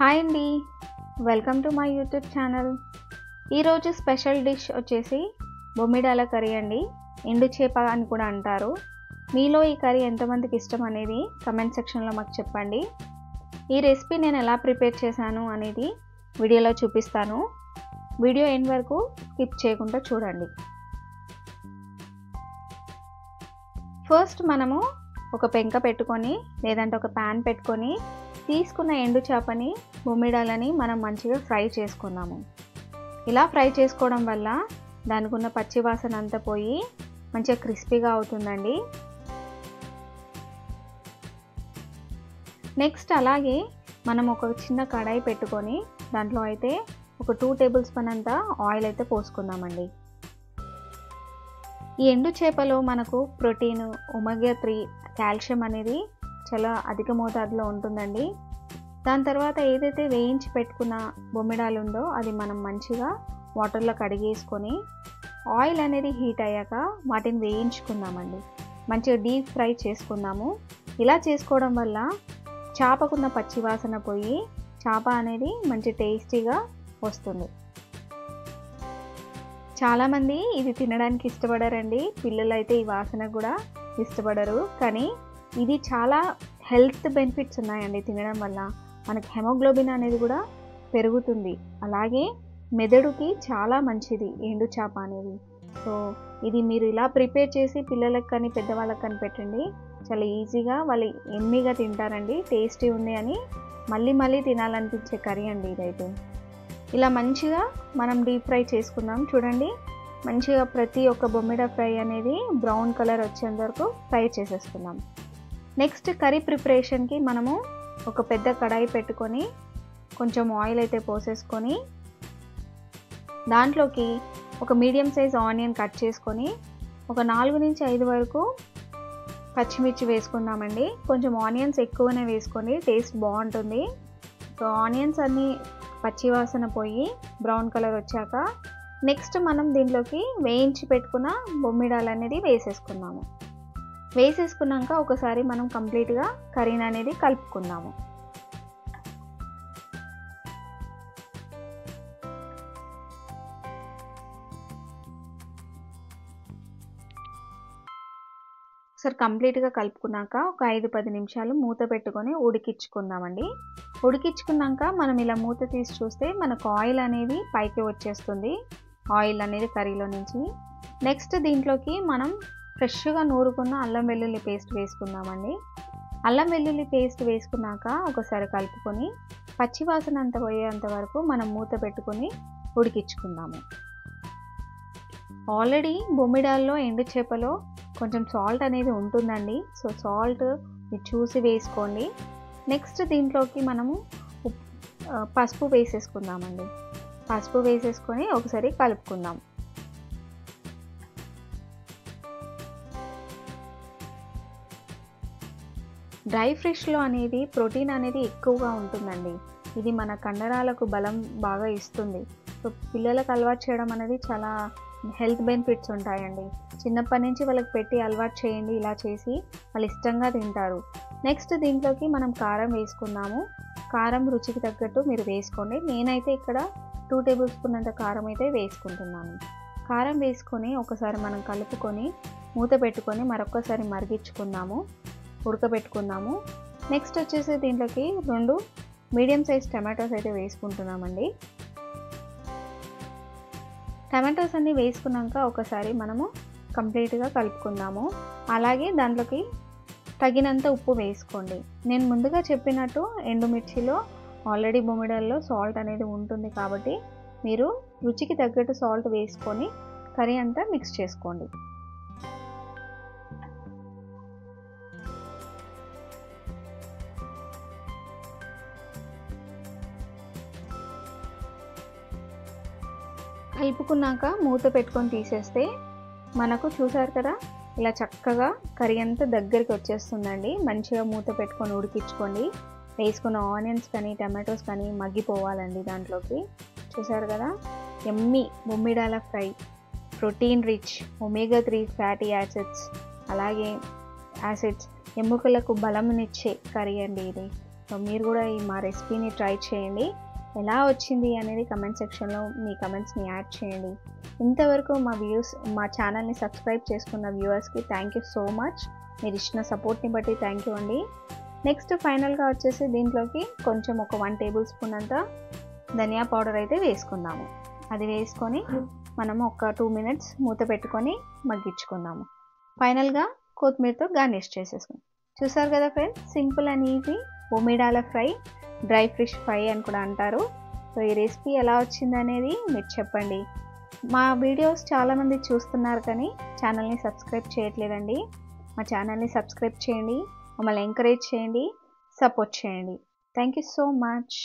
Hi అండి, welcome to my YouTube channel. ఈరోజు special dish వచ్చేసి బొమ్మిడాల కర్రీ అండి. ఎండు చేప అని కూడా అంటారు. మీలో ఈ కర్రీ ఎంతమందికి ఇష్టం అనేది కమెంట్ సెక్షన్లో మాకు చెప్పండి. ఈ రెసిపీ నేను ఎలా ప్రిపేర్ చేశాను అనేది వీడియోలో చూపిస్తాను. వీడియో ఎండ్ వరకు స్కిప్ చేయకుండా చూడండి. ఫస్ట్ మనము ఒక పెంక పెట్టుకొని లేదంటే ఒక ప్యాన్ పెట్టుకొని తీసుకున్న ఎండు చేపని బొమ్మిడాలని మనం మంచిగా ఫ్రై చేసుకున్నాము. ఇలా ఫ్రై చేసుకోవడం వల్ల దానికి ఉన్న పచ్చి వాసన అంతా పోయి మంచిగా క్రిస్పీగా అవుతుందండి. నెక్స్ట్ అలాగే మనం ఒక చిన్న కడాయి పెట్టుకొని దాంట్లో అయితే ఒక 2 టేబుల్ స్పూన్ అంతా ఆయిల్ అయితే పోసుకుందామండి. ఈ ఎండు చేపలో మనకు ప్రోటీన్, ఒమేగా 3, కాల్షియం అనేది చాలా అధిక మోతాదులో ఉంటుందండి. దాని తర్వాత ఏదైతే వేయించి పెట్టుకున్న బొమ్మిడాలు ఉందో అది మనం మంచిగా వాటర్లో కడిగేసుకొని ఆయిల్ అనేది హీట్ అయ్యాక వాటిని వేయించుకుందామండి. మంచిగా డీప్ ఫ్రై చేసుకుందాము. ఇలా చేసుకోవడం వల్ల చేపకున్న పచ్చి వాసన పోయి చేప అనేది మంచి టేస్టీగా వస్తుంది. చాలామంది ఇది తినడానికి ఇష్టపడరండి. పిల్లలు అయితే ఈ వాసన కూడా ఇష్టపడరు. కానీ ఇది చాలా హెల్త్ బెనిఫిట్స్ ఉన్నాయండి. తినడం వల్ల మనకి హెమోగ్లోబిన్ అనేది కూడా పెరుగుతుంది. అలాగే మెదడుకి చాలా మంచిది ఎండు చేప అనేది. సో ఇది మీరు ఇలా ప్రిపేర్ చేసి పిల్లలకు కానీ పెద్దవాళ్ళకి కానీ పెట్టండి. చాలా ఈజీగా వాళ్ళు ఎమ్మీగా తింటారండి. టేస్టీ ఉంది అని మళ్ళీ మళ్ళీ తినాలనిపించే కర్రీ అండి ఇదైతే. ఇలా మంచిగా మనం డీప్ ఫ్రై చేసుకుందాం. చూడండి, మంచిగా ప్రతి ఒక్క బొమ్మిడ ఫ్రై అనేది బ్రౌన్ కలర్ వచ్చేంత వరకు ఫ్రై చేసేసుకుందాం. నెక్స్ట్ కర్రీ ప్రిపరేషన్కి మనము ఒక పెద్ద కడాయి పెట్టుకొని కొంచెం ఆయిల్ అయితే పోసేసుకొని దాంట్లోకి ఒక మీడియం సైజ్ ఆనియన్ కట్ చేసుకొని ఒక 4 నుంచి 5 వరకు పచ్చిమిర్చి వేసుకుందామండి. కొంచెం ఆనియన్స్ ఎక్కువనే వేసుకొని టేస్ట్ బాగుంటుంది. సో ఆనియన్స్ అన్నీ పచ్చివాసన పోయి బ్రౌన్ కలర్ వచ్చాక నెక్స్ట్ మనం దీంట్లోకి వేయించి పెట్టుకున్న బొమ్మిడాలు అనేది వేసేసుకున్నాము. వేసేసుకున్నాక ఒకసారి మనం కంప్లీట్గా కర్రీని అనేది కలుపుకుందాము. ఒకసారి కంప్లీట్గా కలుపుకున్నాక ఒక 5-10 నిమిషాలు మూత పెట్టుకొని ఉడికించుకుందామండి. ఉడికించుకున్నాక మనం ఇలా మూత తీసి చూస్తే మనకు ఆయిల్ అనేది పైకి వచ్చేస్తుంది. ఆయిల్ అనేది కర్రీలో నుంచి. నెక్స్ట్ దీంట్లోకి మనం ఫ్రెష్గా నూరుకున్న అల్లం వెల్లుల్లి పేస్ట్ వేసుకుందామండి. అల్లం వెల్లుల్లి పేస్ట్ వేసుకున్నాక ఒకసారి కలుపుకొని పచ్చివాసన అంత పోయేంత వరకు మనం మూత పెట్టుకొని ఉడికించుకుందాము. ఆల్రెడీ బొమ్మిడాల్లో ఎండు చేపలో కొంచెం సాల్ట్ అనేది ఉంటుందండి. సో సాల్ట్ చూసి వేసుకోండి. నెక్స్ట్ దీంట్లోకి మనము పసుపు వేసేసుకుందామండి. పసుపు వేసేసుకొని ఒకసారి కలుపుకుందాం. డ్రై ఫిష్లో అనేది ప్రోటీన్ అనేది ఎక్కువగా ఉంటుందండి. ఇది మన కండరాలకు బలం బాగా ఇస్తుంది. సో పిల్లలకు అలవాటు చేయడం అనేది చాలా హెల్త్ బెనిఫిట్స్ ఉంటాయండి. చిన్నప్పటి నుంచి వాళ్ళకి పెట్టి అలవాటు చేయండి. ఇలా చేసి వాళ్ళు ఇష్టంగా తింటారు. నెక్స్ట్ దీంట్లోకి మనం కారం వేసుకుందాము. కారం రుచికి తగ్గట్టు మీరు వేసుకోండి. నేనైతే ఇక్కడ 2 టేబుల్ స్పూన్ అంత కారం అయితే వేసుకుంటున్నాను. కారం వేసుకొని ఒకసారి మనం కలుపుకొని మూత పెట్టుకొని మరొకసారి మరిగించుకుందాము, ఉడకబెట్టుకుందాము. నెక్స్ట్ వచ్చేసి దీంట్లోకి 2 మీడియం సైజ్ టమాటోస్ అయితే వేసుకుంటున్నామండి. టమాటోస్ అన్నీ వేసుకున్నాక ఒకసారి మనము కంప్లీట్గా కలుపుకుందాము. అలాగే దాంట్లోకి తగినంత ఉప్పు వేసుకోండి. నేను ముందుగా చెప్పినట్టు ఎండుమిర్చిలో ఆల్రెడీ బొమ్మిడాల్లో సాల్ట్ అనేది ఉంటుంది కాబట్టి మీరు రుచికి తగ్గట్టు సాల్ట్ వేసుకొని కర్రీ అంతా మిక్స్ చేసుకోండి. కలుపుకున్నాక మూత పెట్టుకొని తీసేస్తే మనకు చూసారు కదా ఇలా చక్కగా కర్రీ అంతా దగ్గరికి వచ్చేస్తుందండి. మంచిగా మూత పెట్టుకొని ఉడికించుకోండి. వేసుకున్న ఆనియన్స్ కానీ టమాటోస్ కానీ మగ్గిపోవాలండి దాంట్లోకి. చూసారు కదా, ఎమ్మీ బొమ్మిడాల fry, protein rich, omega 3 fatty acids, అలాగే ఎముకలకు బలంనిచ్చే కర్రీ అండి ఇది. సో మీరు కూడా ఈ మా రెసిపీని ట్రై చేయండి. ఎలా వచ్చింది అనేది కమెంట్ సెక్షన్లో మీ కమెంట్స్ని యాడ్ చేయండి. ఇంతవరకు మా ఛానల్ని సబ్స్క్రైబ్ చేసుకున్న వ్యూవర్స్కి థ్యాంక్ యూ సో మచ్. మీరు ఇచ్చిన సపోర్ట్ని బట్టి థ్యాంక్ యూ అండి. నెక్స్ట్ ఫైనల్గా వచ్చేసి దీంట్లోకి కొంచెం ఒక 1 టేబుల్ స్పూన్ అంతా ధనియా పౌడర్ అయితే వేసుకుందాము. అది వేసుకొని మనము ఒక 2 మినిట్స్ మూత పెట్టుకొని మగ్గించుకుందాము. ఫైనల్గా కొత్తిమీరతో గార్నిష్ చేసేసుకుందాం. చూసారు కదా friends, simple and easy Bommidala fry, dry fish fry అని కూడా అంటారు. సో ఈ రెసిపీ ఎలా వచ్చింది అనేది మీరు చెప్పండి. మా వీడియోస్ చాలామంది చూస్తున్నారు కానీ ఛానల్ని సబ్స్క్రైబ్ చేయట్లేదండి. మా ఛానల్ని సబ్స్క్రైబ్ చేయండి, మమ్మల్ని ఎంకరేజ్ చేయండి, సపోర్ట్ చేయండి. Thank you so much.